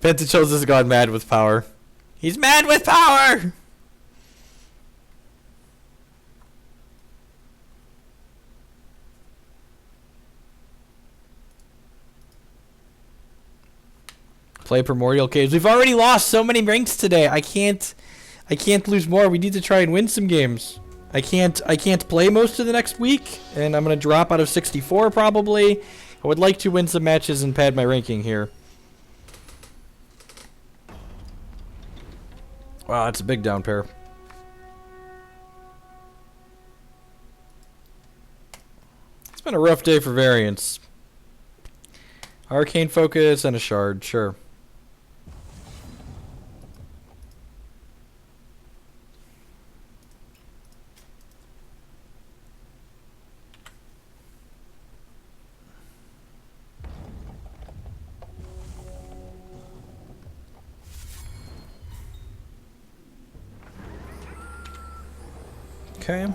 Santa chose has gone mad with power. He's mad with power! Play Primordial Caves. We've already lost so many ranks today. I can't lose more. We need to try and win some games. I can't play most of the next week, and I'm gonna drop out of 64 probably. I would like to win some matches and pad my ranking here. Wow, that's a big down pair. It's been a rough day for variants. Arcane Focus and a Shard, sure. Okay.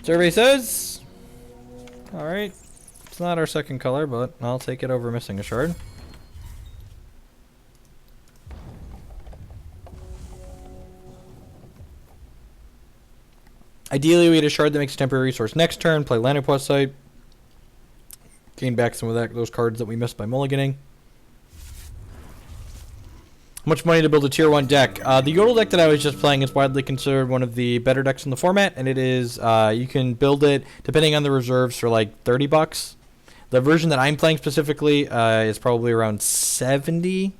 Survey says. Alright. It's not our second color, but I'll take it over missing a shard. Ideally, we had a shard that makes a temporary resource next turn, play Lanopost Site. Gain back some of those cards that we missed by mulliganing. How much money to build a tier 1 deck? The Yodel deck that I was just playing is widely considered one of the better decks in the format, and it is, you can build it, depending on the reserves, for like 30 bucks. The version that I'm playing specifically is probably around 70.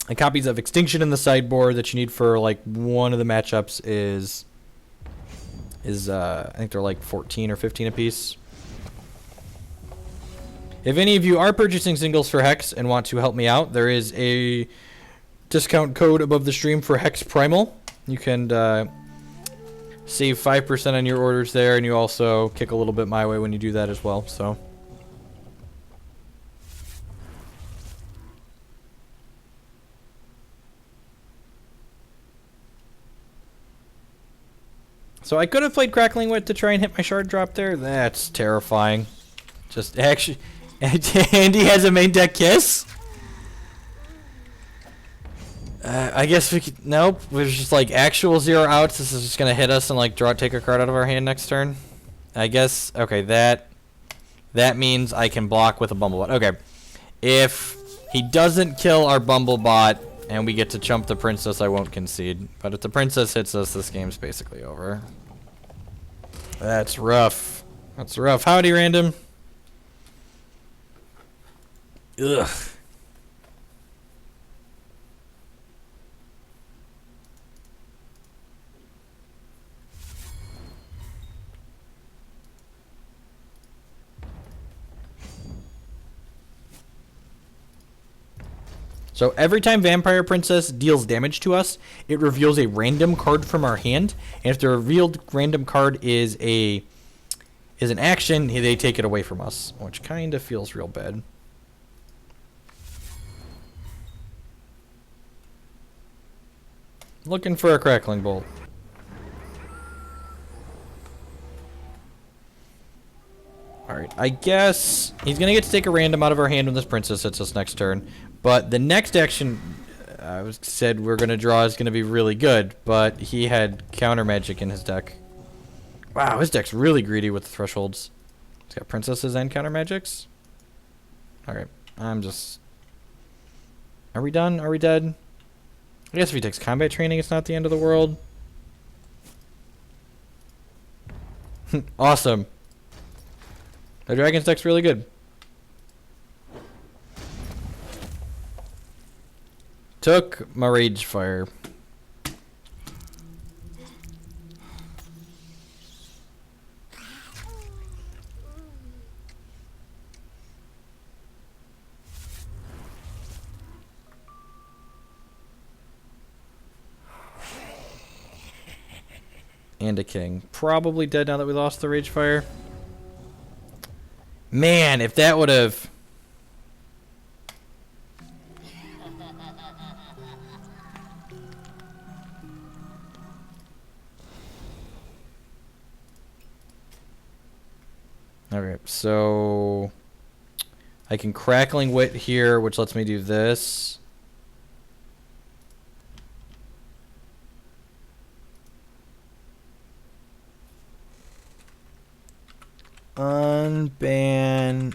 And copies of Extinction in the sideboard that you need for like one of the matchups is I think they're like 14 or 15 apiece. If any of you are purchasing singles for Hex and want to help me out, there is a discount code above the stream for Hex Primal. You can save 5% on your orders there, and you also kick a little bit my way when you do that as well. So I could have played Crackling Wit to try and hit my shard drop there. That's terrifying. Just actually... Andy has a main deck Kiss? I guess we could... Nope. We're just like actual 0 outs. This is just going to hit us and like take a card out of our hand next turn. I guess... Okay, that means I can block with a Bumblebot. Okay. If he doesn't kill our Bumblebot and we get to chump the Princess, I won't concede. But if the Princess hits us, this game's basically over. That's rough. That's rough. Howdy, Random. Ugh. So every time Vampire Princess deals damage to us, it reveals a random card from our hand, and if the revealed random card is an action, they take it away from us, which kind of feels real bad. Looking for a Crackling Bolt. Alright, I guess he's going to get to take a random out of our hand when this Princess hits us next turn. But the next action I said we're going to draw is going to be really good. But he had Counter Magic in his deck. Wow, his deck's really greedy with the thresholds. He's got Princesses and Counter Magics. Alright, I'm just... Are we done? Are we dead? I guess if he takes combat training, it's not the end of the world. Awesome. The Dragon's deck's really good. Took my Rage Fire. And a king. Probably dead now that we lost the Rage Fire. Man, if that would have... Okay, so I can Crackling Wit here, which lets me do this. Unban.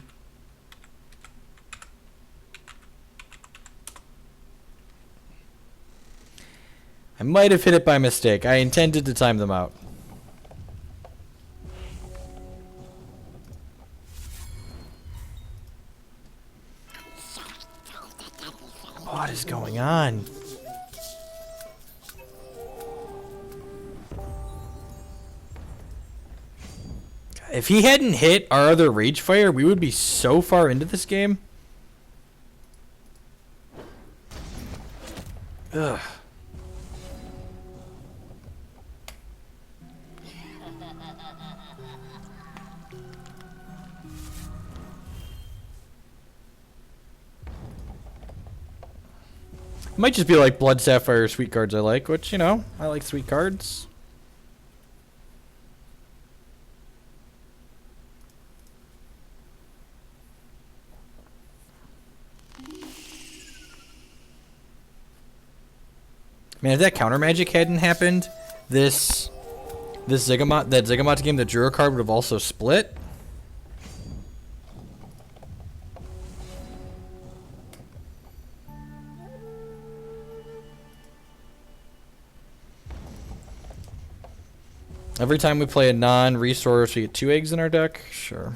I might have hit it by mistake. I intended to time them out. What is going on? If he hadn't hit our other Rage Fire, we would be so far into this game. Ugh. Might just be like Blood Sapphire sweet cards I like, which, you know, I like sweet cards. Man, if that counter magic hadn't happened, that Ziggurat game, the Jura card would have also split. Every time we play a non-resource, we get 2 eggs in our deck? Sure.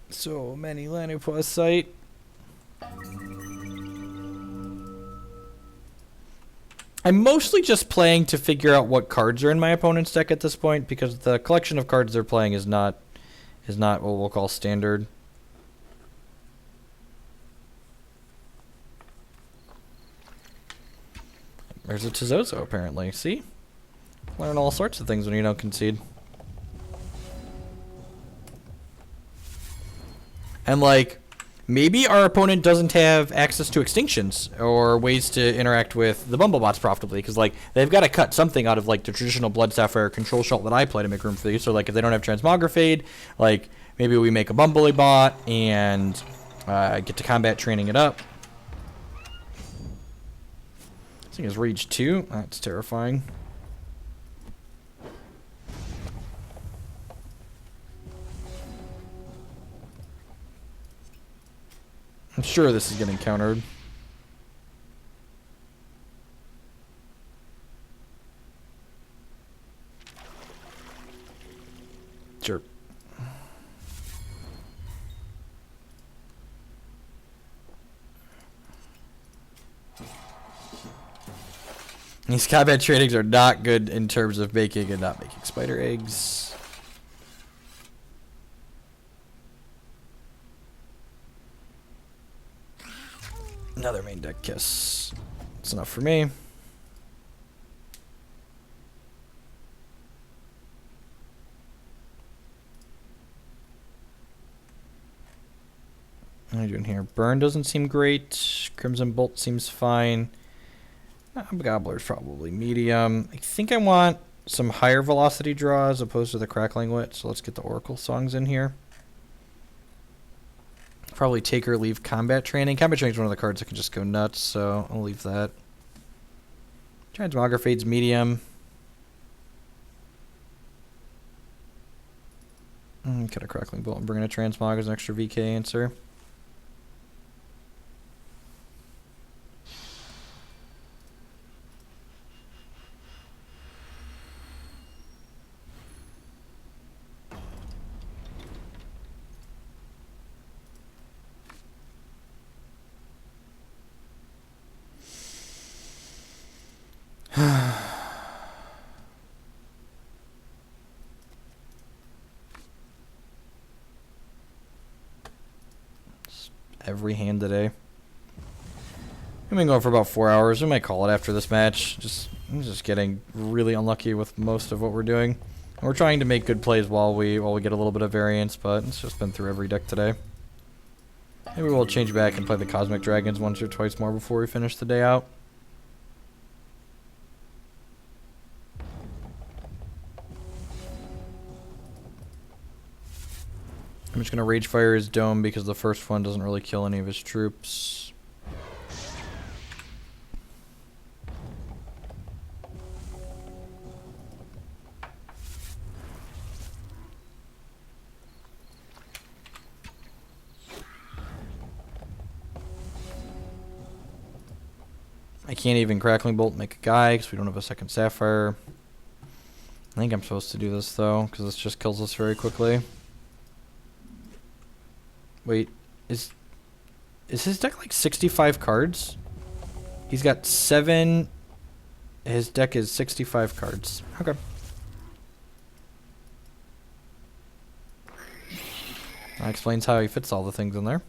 So many Lanupus site. I'm mostly just playing to figure out what cards are in my opponent's deck at this point, because the collection of cards they're playing is not what we'll call standard. There's a Tizozo, apparently. See? Learn all sorts of things when you don't concede. And, like, maybe our opponent doesn't have access to extinctions or ways to interact with the Bumblepots profitably, because, like, they've got to cut something out of, like, the traditional Blood Sapphire control shot that I play to make room for these. So, like, if they don't have Transmogrifade, like, maybe we make a Bumblebot and get to combat training it up. This thing is Rage 2. That's terrifying. I'm sure this is getting countered. Sure. These combat trainings are not good in terms of making and not making spider eggs. Another main deck kiss. That's enough for me. What are you doing here? Burn doesn't seem great. Crimson Bolt seems fine. Gobbler's probably medium. I think I want some higher velocity draw as opposed to the Crackling Wit, so let's get the Oracle songs in here. Probably take or leave Combat Training. Combat Training is one of the cards that can just go nuts, so I'll leave that. Transmogrifade's medium. Cut a Crackling Bolt and bring in a Transmog as an extra VK answer. Every hand today. We've been going for about 4 hours. We might call it after this match. I'm just getting really unlucky with most of what we're doing. And we're trying to make good plays while we get a little bit of variance, but it's just been through every deck today. Maybe we'll change back and play the Cosmic Dragons once or twice more before we finish the day out. I'm just going to Rage Fire his Dome because the first one doesn't really kill any of his troops. I can't even Crackling Bolt make a guy because we don't have a second Sapphire. I think I'm supposed to do this though because this just kills us very quickly. Wait, is his deck like 65 cards? He's got 7. His deck is 65 cards. Okay. That explains how he fits all the things in there.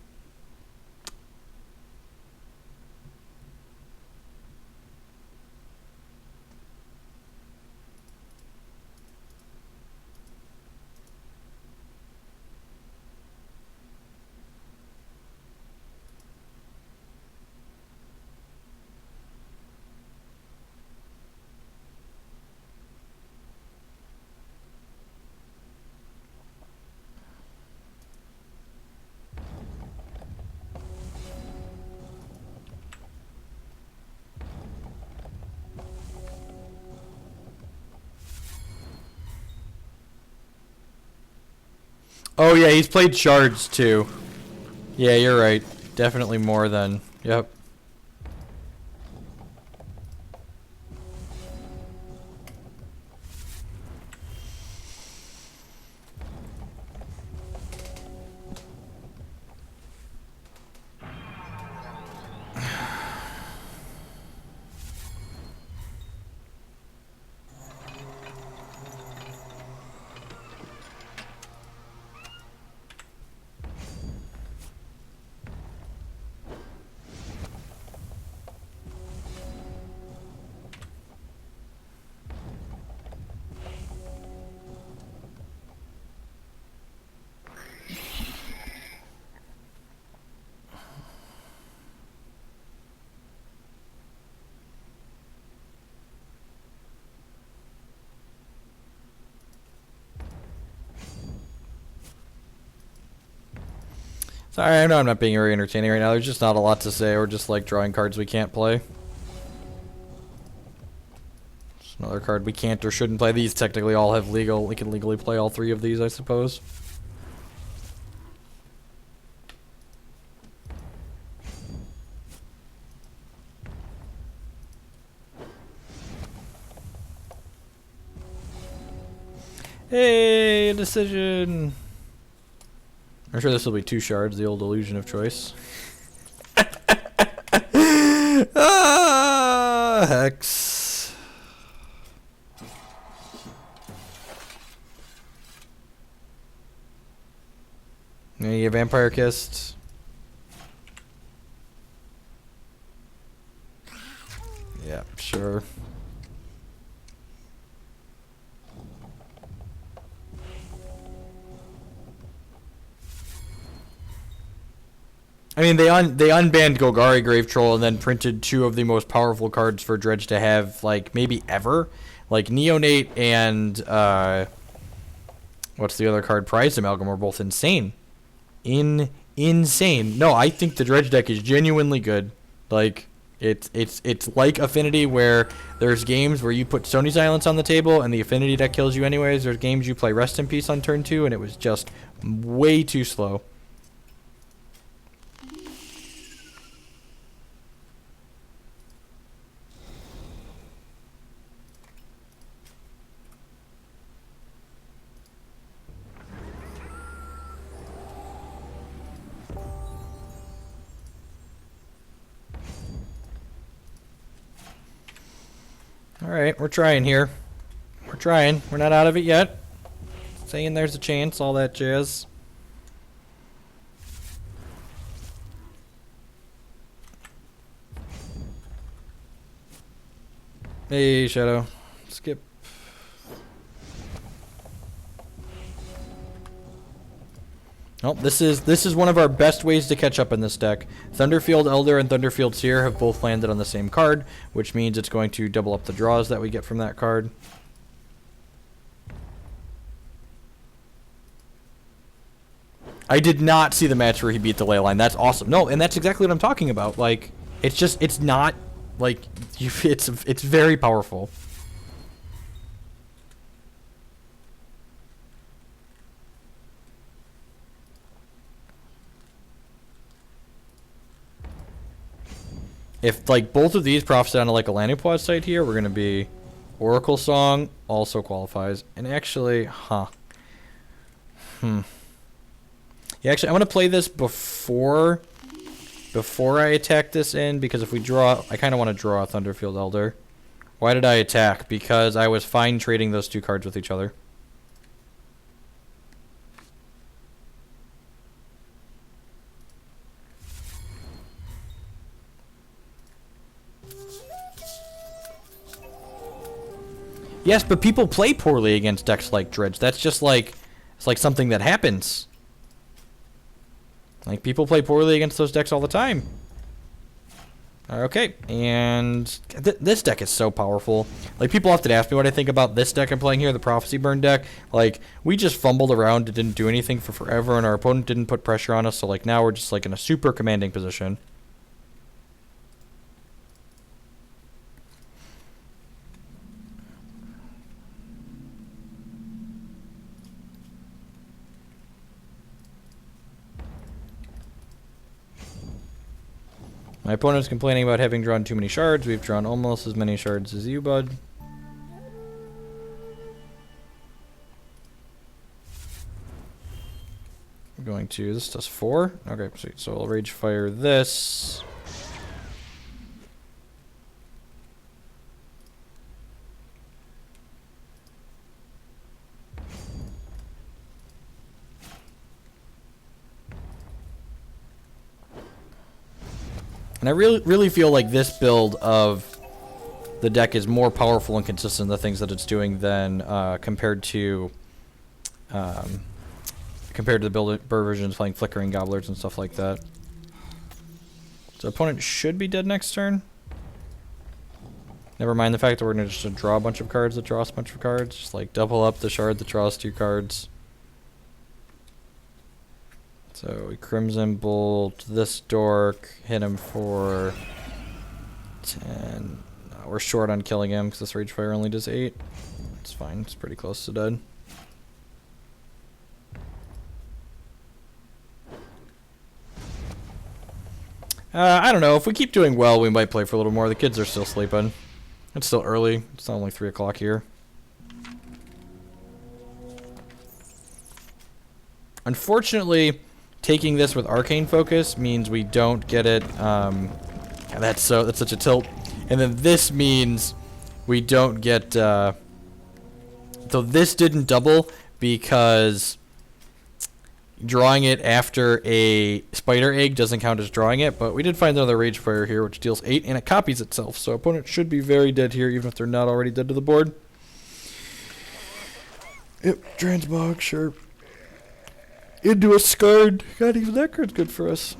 Oh yeah, he's played Shards too. Yeah, you're right. Definitely more than. Yep. Sorry, I know I'm not being very entertaining right now. There's just not a lot to say. We're just like drawing cards we can't play. Just another card we can't or shouldn't play. These technically all have legal. We can legally play all 3 of these, I suppose. Hey, a decision. I'm sure this will be 2 shards, the old illusion of choice. Hex. Gonna get Vampire Kissed. Yeah, sure. I mean, they unbanned Golgari Grave Troll and then printed 2 of the most powerful cards for Dredge to have, like, maybe ever. Like, Neonate and, what's the other card? Prize Amalgam are both insane. Insane. No, I think the Dredge deck is genuinely good. Like, it's like Affinity where there's games where you put Sony Silence on the table and the Affinity deck kills you anyways. There's games you play Rest in Peace on turn 2 and it was just way too slow. Alright, we're trying here. We're trying. We're not out of it yet. Saying there's a chance, all that jazz. Hey, Shadow. Skip. Oh, this is one of our best ways to catch up in this deck. Thunderfield Elder and Thunderfield Seer have both landed on the same card, which means it's going to double up the draws that we get from that card. I did not see the match where he beat the Leyline. That's awesome. No, and that's exactly what I'm talking about. Like, it's not like it's very powerful. If like both of these prophesy onto like a Lanipoise site here, we're gonna be Oracle Song also qualifies. And actually, Yeah, actually, I'm gonna play this before I attack this in, because if we draw, I kind of want to draw a Thunderfield Elder. Why did I attack? Because I was fine trading those two cards with each other. Yes, but people play poorly against decks like Dredge. That's just like, it's like something that happens. Like, people play poorly against those decks all the time. Okay, and this deck is so powerful. Like, people often ask me what I think about this deck I'm playing here, the Prophecy Burn deck. Like, we just fumbled around and didn't do anything for forever, and our opponent didn't put pressure on us, so, like, now we're just, like, in a super commanding position. My opponent's complaining about having drawn too many shards. We've drawn almost as many shards as you, bud. I'm going to... This does 4? Okay, sweet. So I'll Rage Fire this. And I really feel like this build of the deck is more powerful and consistent in the things that it's doing than compared to the build versions playing Flickering Gobblers and stuff like that. So opponent should be dead next turn. Never mind the fact that we're going to just draw a bunch of cards that draw us a bunch of cards. Just like double up the shard that draws 2 cards. So we Crimson Bolt this dork, hit him for 10. We're short on killing him because this Rage Fire only does 8. It's fine, it's pretty close to dead. I don't know, if we keep doing well we might play for a little more. The kids are still sleeping. It's still early, it's not only 3 o'clock here. Unfortunately, taking this with Arcane Focus means we don't get it, that's such a tilt. And then this means we don't get, so this didn't double because drawing it after a Spider Egg doesn't count as drawing it, but we did find another Rage Fire here, which deals 8, and it copies itself, so opponent should be very dead here, even if they're not already dead to the board. Yep, Transmog, sure. Into a Scarred. God, even that card's good for us.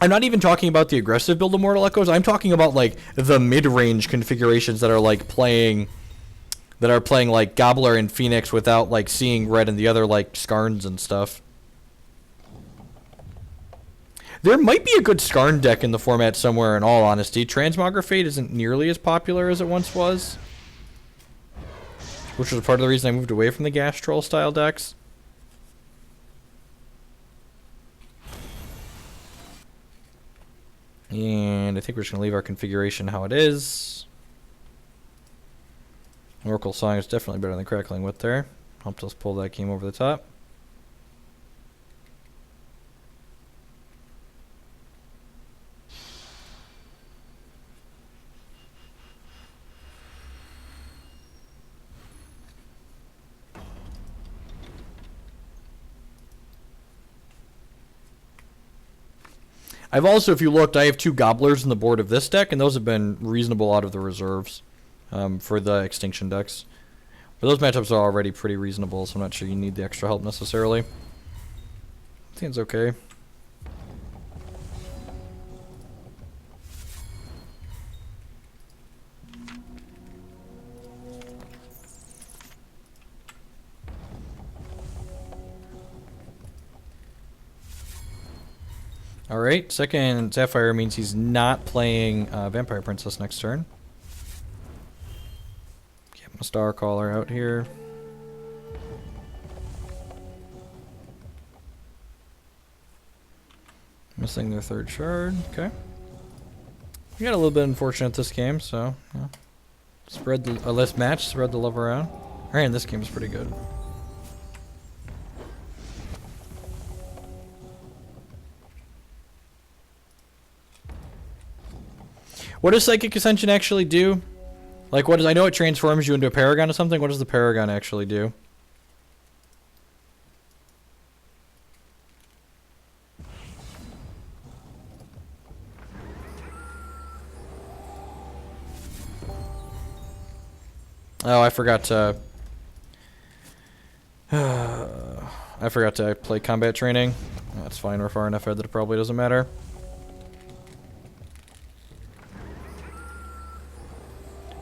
I'm not even talking about the aggressive build of Mortal Echoes. I'm talking about like the mid-range configurations that are like playing like Gobbler and Phoenix without like seeing red and the other like Skarns and stuff. There might be a good Skarn deck in the format somewhere, in all honesty. Transmogrifate isn't nearly as popular as it once was, which was part of the reason I moved away from the Gas Troll style decks. And I think we're just going to leave our configuration how it is. Oracle Song is definitely better than Crackling Wit there. Helped us pull that game over the top. I've also, if you looked, I have 2 Gobblers in the board of this deck, and those have been reasonable out of the reserves for the Extinction decks. But those matchups are already pretty reasonable, so I'm not sure you need the extra help necessarily. I think it's okay. Alright, second Sapphire means he's not playing Vampire Princess next turn. Get my Star Caller out here. Missing their 3rd shard, okay. We got a little bit unfortunate this game, so yeah. Spread the less match, spread the love around. Alright, and this game is pretty good. What does Psychic Ascension actually do? Like, what does, I know it transforms you into a Paragon or something. What does the Paragon actually do? Oh, I forgot to... I forgot to play combat training. That's fine, we're far enough ahead that it probably doesn't matter.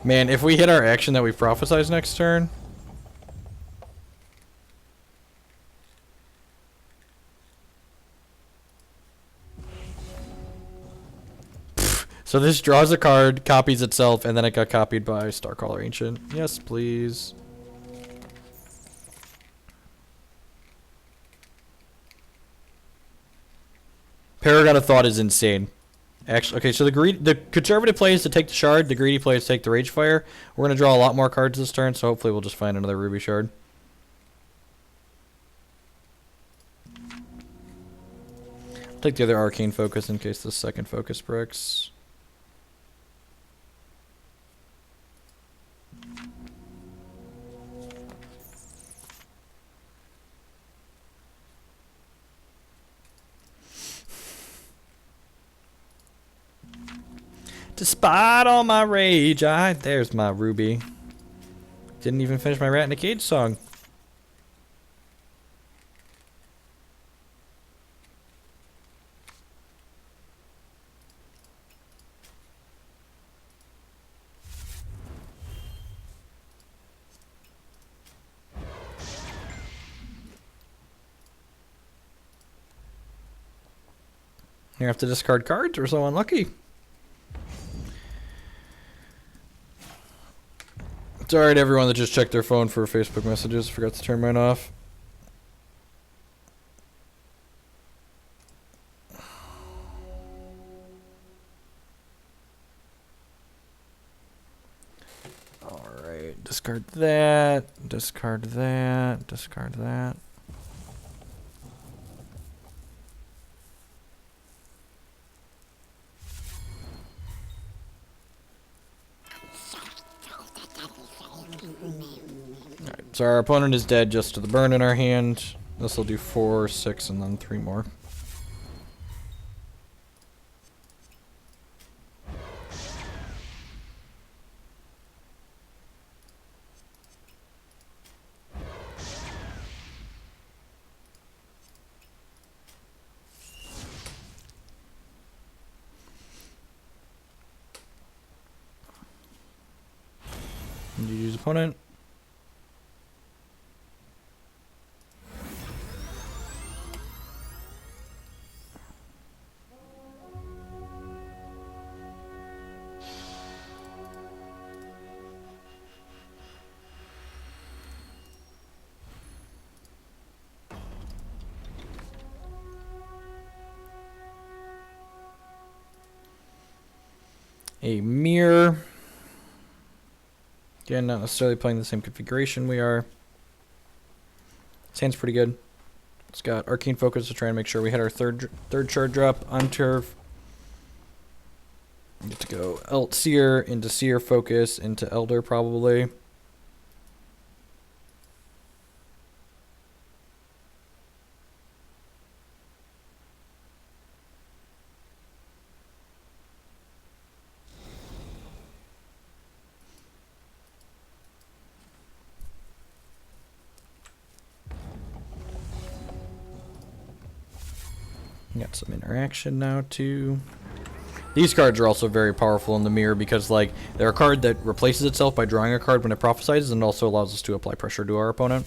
Man, if we hit our action that we prophesize next turn... So this draws a card, copies itself, and then it got copied by Starcaller Ancient. Yes, please. Paragon of Thought is insane. Actually, okay, so the conservative play is to take the shard, the greedy play is to take the Rage Fire. We're going to draw a lot more cards this turn, so hopefully we'll just find another Ruby Shard. I'll take the other Arcane Focus in case the second focus breaks. Despite all my rage, there's my Ruby. Didn't even finish my Rat in a Cage song. You have to discard cards, or so unlucky. It's alright, everyone that just checked their phone for Facebook messages. Forgot to turn mine off. Alright, discard that, discard that, discard that. So our opponent is dead just to the burn in our hand. This will do 4, 6, and then 3 more. GG's opponent. A mirror. Again, not necessarily playing the same configuration we are. This hand's pretty good. It's got Arcane Focus to try and make sure we hit our third shard drop on turf. Get to go Seer into Seer Focus into Elder probably. Got some interaction now too. These cards are also very powerful in the mirror because, like, they're a card that replaces itself by drawing a card when it prophesizes and also allows us to apply pressure to our opponent.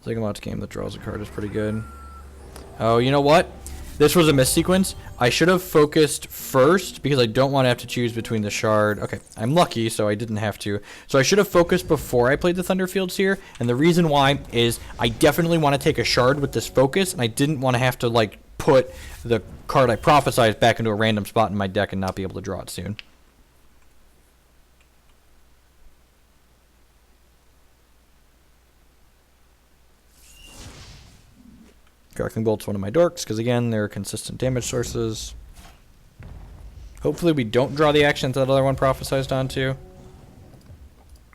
Zygomat's Game that draws a card is pretty good. Oh, you know what? This was a miss sequence. I should have focused first because I don't want to have to choose between the shard. Okay, I'm lucky, so I didn't have to. So I should have focused before I played the Thunderfields here. And the reason why is I definitely want to take a shard with this focus, and I didn't want to have to, like, put the card I prophesized back into a random spot in my deck and not be able to draw it soon. Crackling Bolt's one of my dorks, because again, they're consistent damage sources. Hopefully we don't draw the action that other one prophesized onto.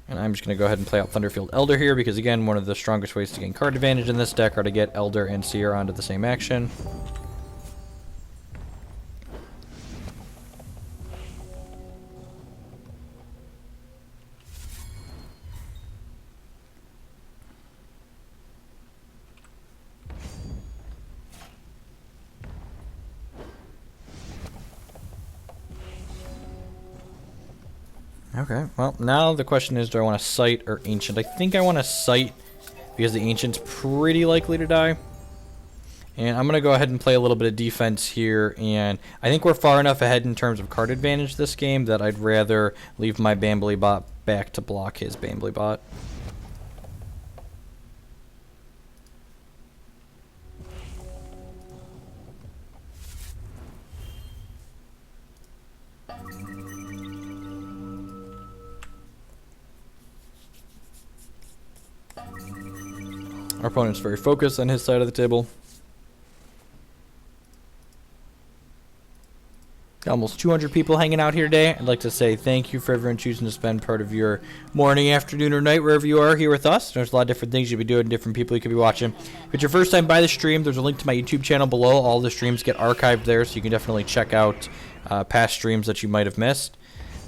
And I'm just going to go ahead and play out Thunderfield Elder here, because again, one of the strongest ways to gain card advantage in this deck are to get Elder and Seer onto the same action. Okay, well, now the question is, do I want to Sight or Ancient? I think I want to Sight because the Ancient's pretty likely to die. And I'm going to go ahead and play a little bit of defense here, and I think we're far enough ahead in terms of card advantage this game that I'd rather leave my Bambly Bot back to block his Bambly Bot. Our opponent's very focused on his side of the table. Got almost 200 people hanging out here today. I'd like to say thank you for everyone choosing to spend part of your morning, afternoon, or night, wherever you are, here with us. There's a lot of different things you'll be doing, different people you could be watching. If it's your first time by the stream, there's a link to my YouTube channel below. All the streams get archived there, so you can definitely check out past streams that you might have missed.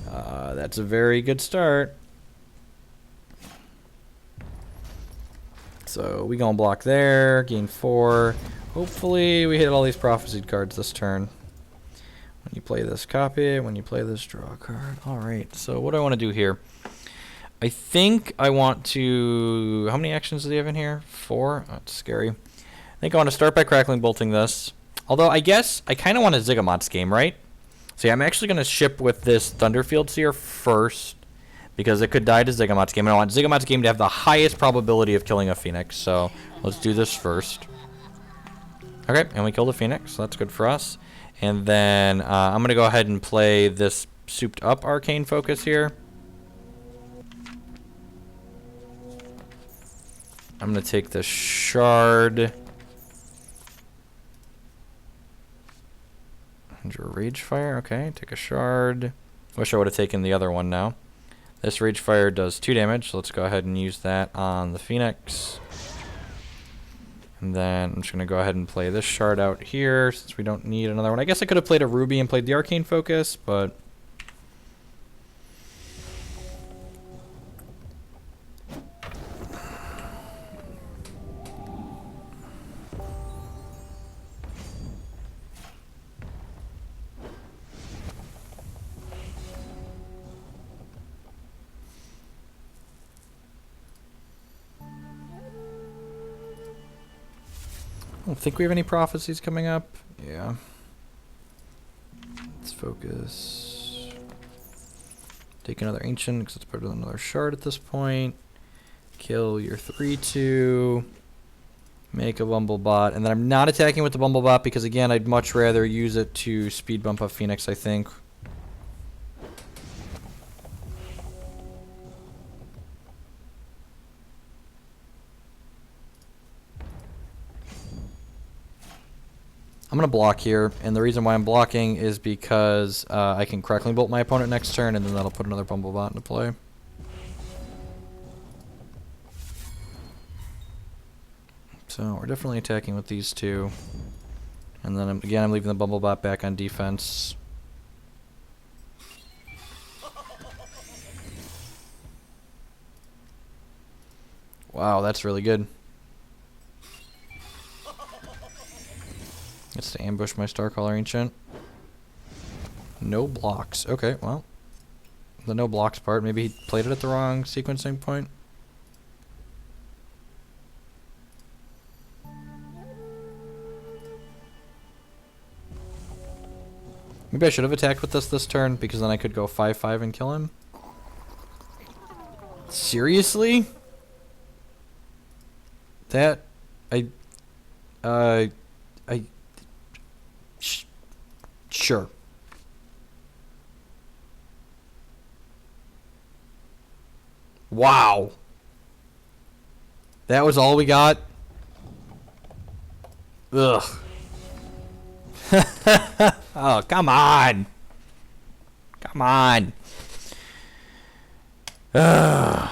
That's a very good start. So we gonna block there, gain 4. Hopefully we hit all these prophesied cards this turn. When you play this, copy it. When you play this, draw a card. Alright, so what do I want to do here? I think I want to... How many actions do they have in here? 4? Oh, that's scary. I think I want to start by Crackling Bolting this. Although, I guess I kind of want a Zygomat's Game, right? So yeah, I'm actually going to ship with this Thunderfield Seer first, because it could die to Zygomat's Game, and I want Zygomat's Game to have the highest probability of killing a Phoenix. So let's do this first. Okay, and we killed a Phoenix, so that's good for us. And then I'm going to go ahead and play this souped up Arcane Focus here. I'm going to take the Shard. And your Rage Fire, okay, take a Shard. Wish I would have taken the other one now. This Rage Fire does 2 damage, so let's go ahead and use that on the Phoenix. And then I'm just going to go ahead and play this shard out here, since we don't need another one. I guess I could have played a Ruby and played the Arcane Focus, but... I don't think we have any prophecies coming up. Yeah. Let's focus. Take another Ancient, because it's better than another Shard at this point. Kill your 3/2. Make a Bumblebot. And then I'm not attacking with the Bumblebot because, again, I'd much rather use it to speed bump a Phoenix, I think. I'm going to block here, and the reason why I'm blocking is because I can Crackling Bolt my opponent next turn, and then that'll put another Bumblebot into play. So we're definitely attacking with these two. And then, again, I'm leaving the Bumblebot back on defense. Wow, that's really good. Gets to ambush my Starcaller Ancient. No blocks. Okay, well. The no blocks part, maybe he played it at the wrong sequencing point. Maybe I should have attacked with this turn, because then I could go 5-5 and kill him. Seriously? That... Sure. Wow. That was all we got? Ugh. Oh, come on. Come on. Ugh.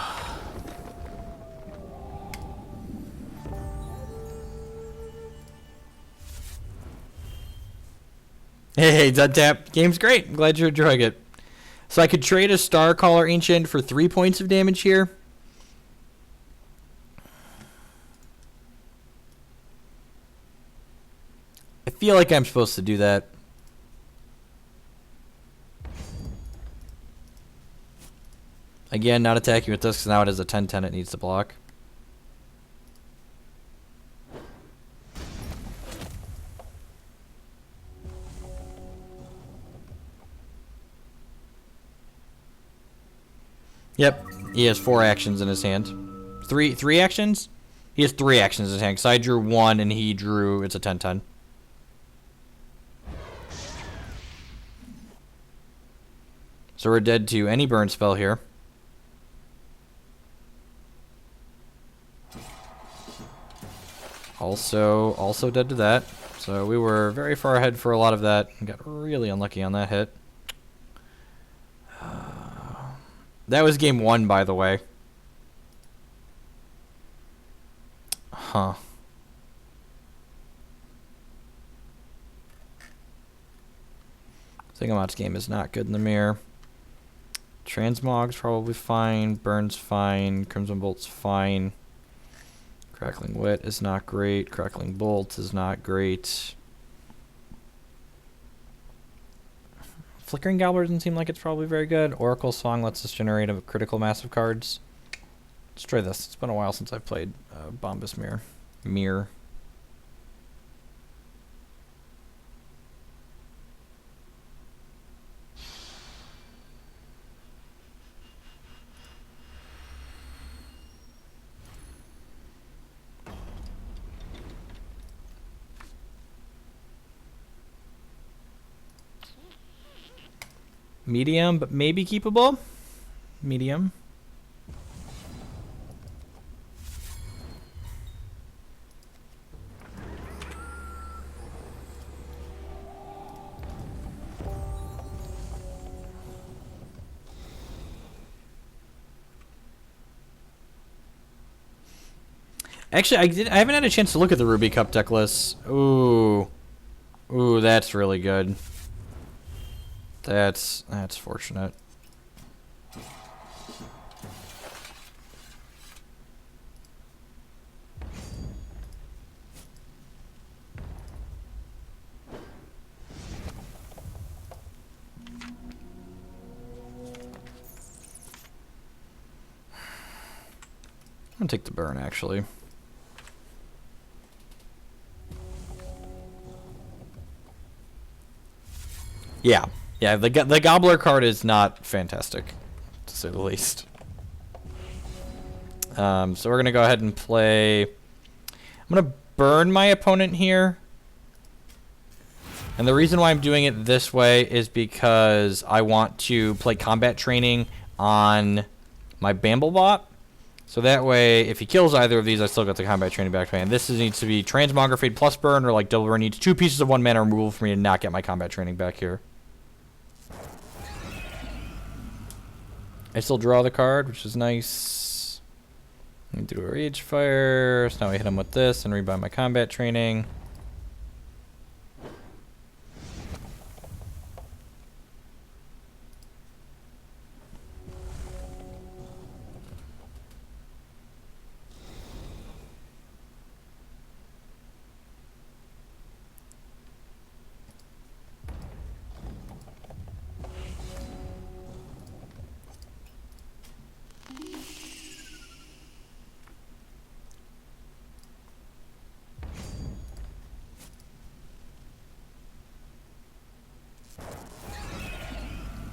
Hey, Zudtap. Game's great. I'm glad you're enjoying it. So I could trade a Starcaller Ancient for 3 points of damage here. I feel like I'm supposed to do that. Again, not attacking with this because now it has a 10-10 it needs to block. Yep, he has 4 actions in his hand. Three actions? He has 3 actions in his hand. Because I drew 1 and he drew, it's a 10-10. So we're dead to any burn spell here. Also dead to that. So we were very far ahead for a lot of that. And got really unlucky on that hit. That was game 1, by the way. Huh. Zingamot's game is not good in the mirror. Transmog's probably fine. Burn's fine. Crimson Bolt's fine. Crackling Wit is not great. Crackling Bolt is not great. Flickering Gobbler doesn't seem like it's probably very good. Oracle Song lets us generate a critical mass of cards. Let's try this. It's been a while since I've played Bombus Mirror. Medium, but maybe keepable. Medium. Actually, I haven't had a chance to look at the Ruby Cup deck list. Ooh, that's really good. That's fortunate. I'm gonna take the burn, actually. Yeah, the Gobbler card is not fantastic, to say the least. So we're gonna go ahead and play. I'm gonna burn my opponent here, and the reason why I'm doing it this way is because I want to play combat training on my Bamblebot. So that way, if he kills either of these, I still got the combat training back to me. And this needs to be Transmogrifade plus burn, or like double burn. Needs 2 pieces of 1 mana removal for me to not get my combat training back here. I still draw the card, which is nice. Let me do a Rage Fire. So now I hit him with this and rebuy my combat training.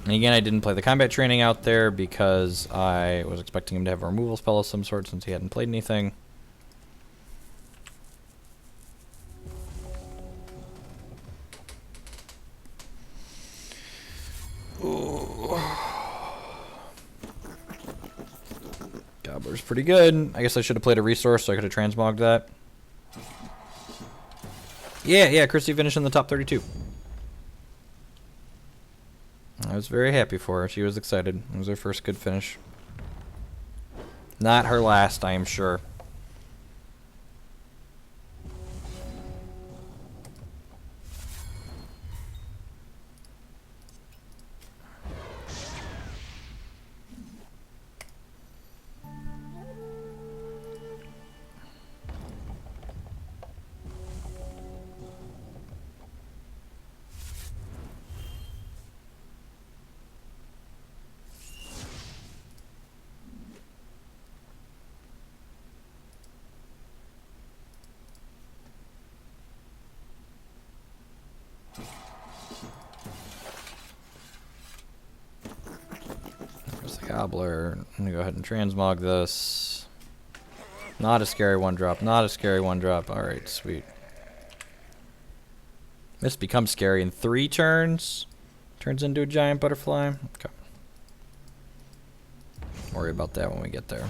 And again, I didn't play the combat training out there because I was expecting him to have a removal spell of some sort since he hadn't played anything. Ooh. Gobbler's pretty good. I guess I should have played a resource so I could have transmogged that. Yeah, Christy finished in the top 32. I was very happy for her. She was excited. It was her first good finish. Not her last, I am sure. Gobbler. I'm gonna go ahead and transmog this. Not a scary one drop. Not a scary one drop. Alright, sweet. This becomes scary in 3 turns. Turns into a giant butterfly. Okay. Worry about that when we get there.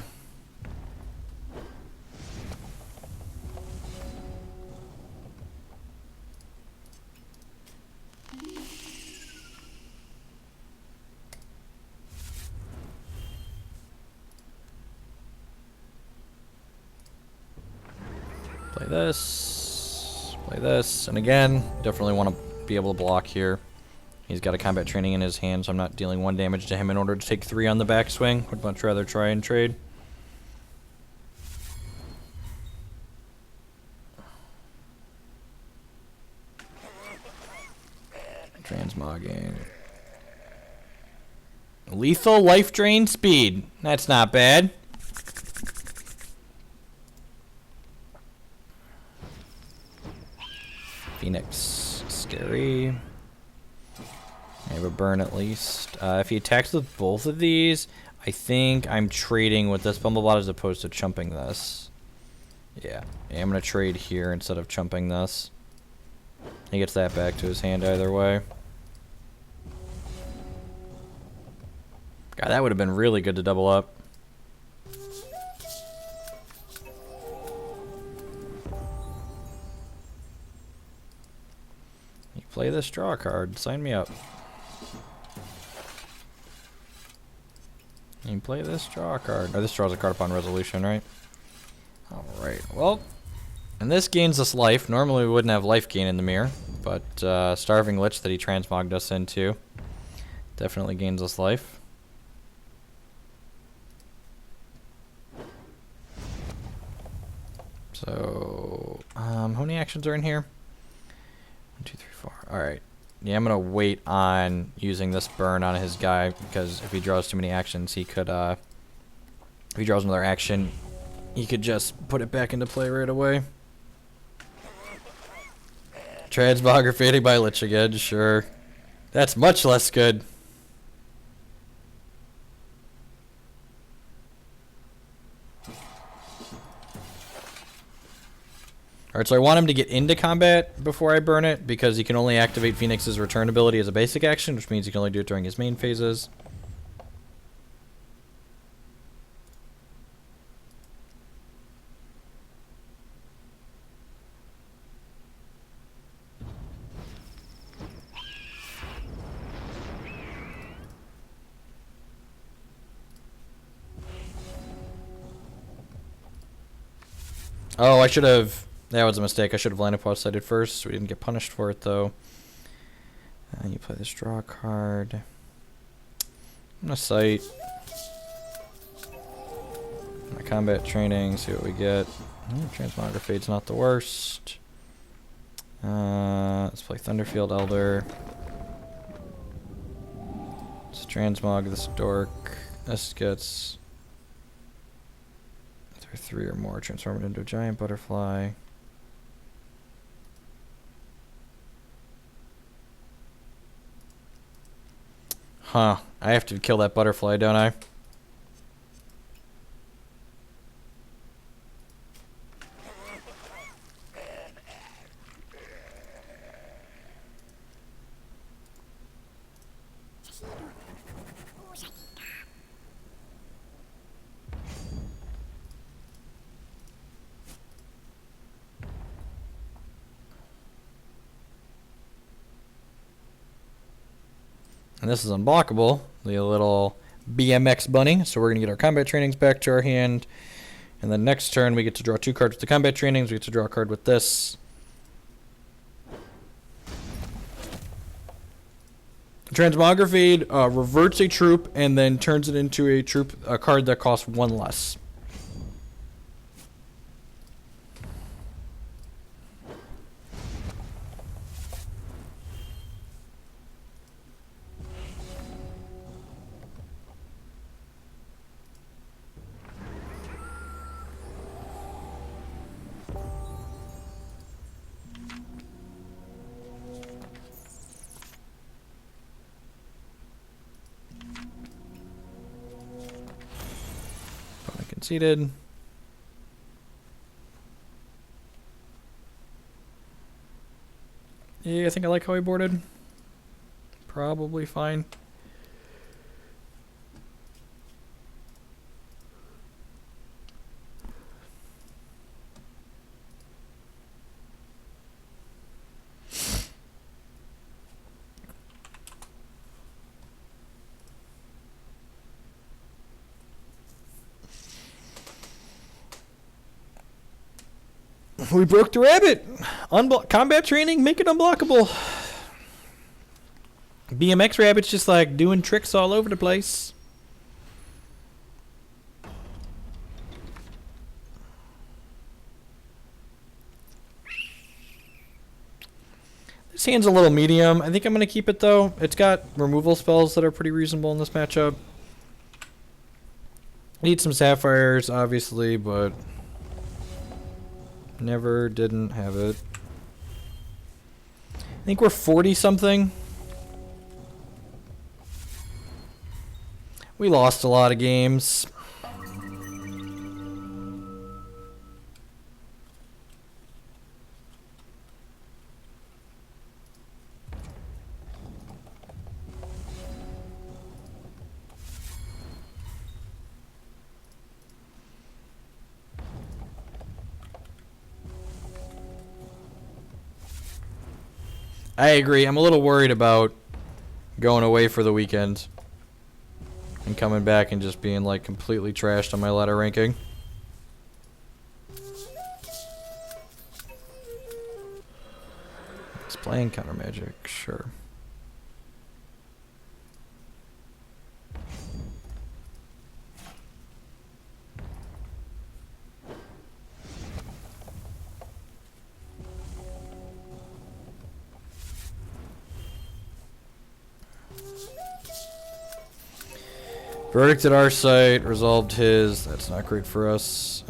Play this, and again, definitely want to be able to block here. He's got a combat training in his hand, so I'm not dealing 1 damage to him in order to take 3 on the backswing. Would much rather try and trade. Transmogging. Lethal life drain speed. That's not bad. Phoenix. Scary. I have a burn at least. If he attacks with both of these, I think I'm trading with this Bumblebot as opposed to chumping this. Yeah, I'm going to trade here instead of chumping this. He gets that back to his hand either way. God, that would have been really good to double up. You play this draw card. Sign me up. You play this draw card. Or this draws a card upon resolution, right? Alright, well, and this gains us life. Normally we wouldn't have life gain in the mirror, but Starving Lich that he transmogged us into definitely gains us life. So, how many actions are in here? 1, 2, 3, 4. Alright. Yeah, I'm going to wait on using this burn on his guy, because if he draws too many actions, he could, if he draws another action, he could just put it back into play right away. Transmogger fading by Lich again, sure. That's much less good. Alright, so I want him to get into combat before I burn it, because he can only activate Phoenix's return ability as a basic action, which means he can only do it during his main phases. Oh, I should have... That was a mistake. I should have line up sighted first, so we didn't get punished for it, though. You play this draw card. I'm going to sight. My combat training, see what we get. Transmogger Fade's not the worst. Let's play Thunderfield Elder. Let's transmog this dork. This gets... 3 or more, transform it into a giant butterfly. Huh. I have to kill that butterfly, don't I? And this is unblockable, the little BMX bunny. So we're going to get our combat trainings back to our hand. And then next turn, we get to draw 2 cards with the combat trainings. We get to draw a card with this. Transmogrifade reverts a troop and then turns it into a card that costs 1 less. Conceded. Yeah, I think I like how he boarded. Probably fine. We broke the rabbit. Combat training, make it unblockable. BMX rabbit's just like doing tricks all over the place. This hand's a little medium. I think I'm going to keep it though. It's got removal spells that are pretty reasonable in this matchup. Need some sapphires, obviously, but never didn't have it. I think we're 40 something. We lost a lot of games. I agree. I'm a little worried about going away for the weekend and coming back and just being like completely trashed on my ladder ranking. It's playing counter magic, sure. Verdict at our site, resolved his. That's not great for us.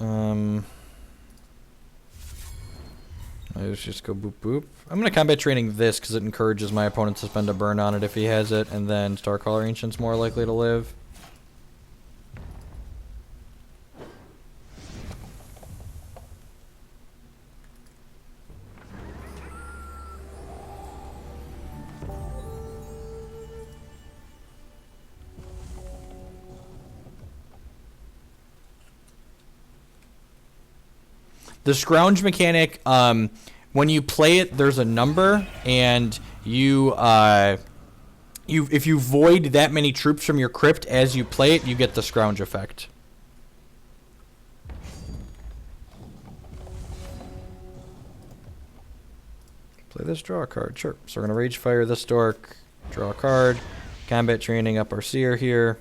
Let's just go boop boop. I'm going to combat training this because it encourages my opponent to spend a burn on it if he has it, and then Starcaller Ancient's more likely to live. The scrounge mechanic, when you play it, there's a number, and if you void that many troops from your crypt as you play it, you get the scrounge effect. Play this, draw a card, sure. So we're gonna Rage Fire this dork, draw a card, combat training up our seer here.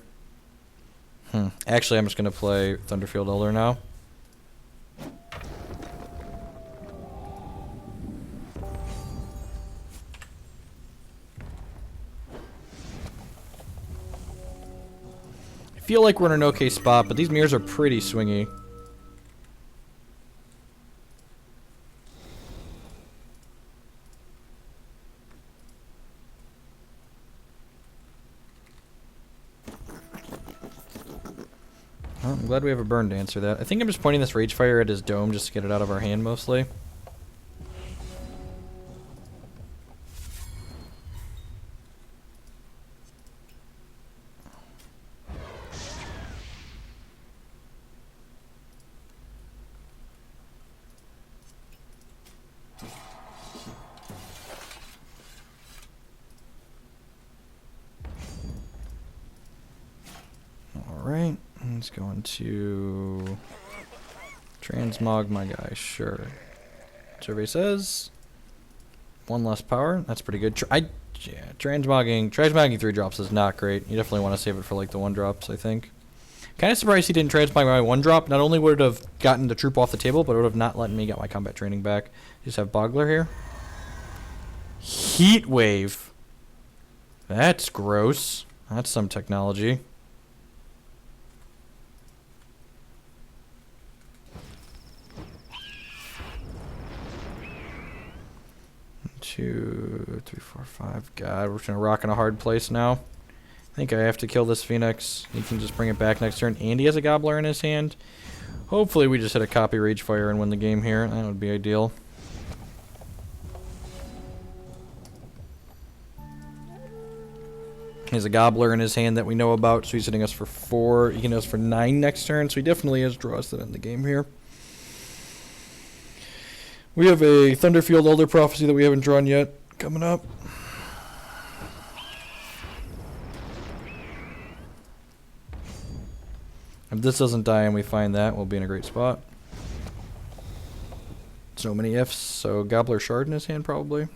Actually, I'm just gonna play Thunderfield Elder now. I feel like we're in an okay spot, but these mirrors are pretty swingy. I'm glad we have a burn to answer that. I think I'm just pointing this Rage Fire at his dome just to get it out of our hand mostly. Alright, he's going to transmog my guy, sure. Survey says 1 less power, that's pretty good. Transmogging 3 drops is not great. You definitely want to save it for like the 1 drops, I think. Kind of surprised he didn't transmog my 1 drop. Not only would it have gotten the troop off the table, but it would have not let me get my combat training back. Just have Bogler here. Heat Wave. That's gross. That's some technology. 2, 3, 4, 5. God, we're gonna rock in a hard place now. I think I have to kill this Phoenix. He can just bring it back next turn. And he has a Gobbler in his hand. Hopefully we just hit a copy Rage Fire and win the game here. That would be ideal. He has a Gobbler in his hand that we know about, so he's hitting us for 4. He can hit us for 9 next turn, so he definitely has draws that end the game here. We have a Thunderfield Elder Prophecy that we haven't drawn yet coming up. If this doesn't die and we find that, we'll be in a great spot. So many ifs, so Gobbler Shard in his hand probably.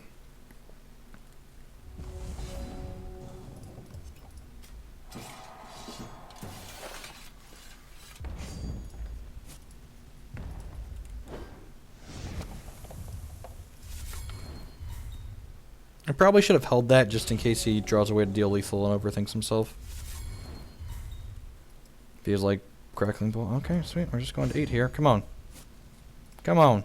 I probably should have held that just in case he draws a way to deal lethal and overthinks himself. If he has like Crackling Bolt. Okay, sweet. We're just going to 8 here. Come on. Come on.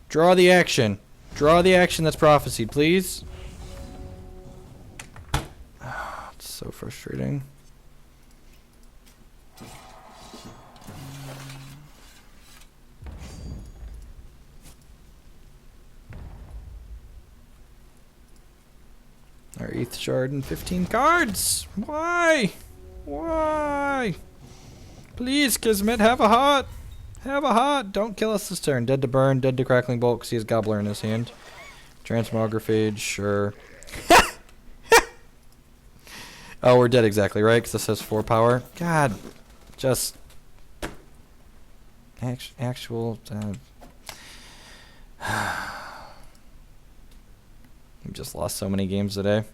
Draw the action. Draw the action that's prophesied, please. It's so frustrating. Our 8th shard and 15 cards. Why? Why? Please, Kismet, have a heart. Have a heart. Don't kill us this turn. Dead to Burn, dead to Crackling Bolt because he has Gobbler in his hand. Transmogrphage, sure. Oh, we're dead exactly, right? Because this has 4 power. God. Just. Actual. We just lost so many games today.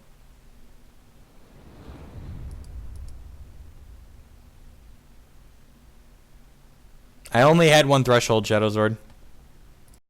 I only had 1 Threshold, Shadowzord.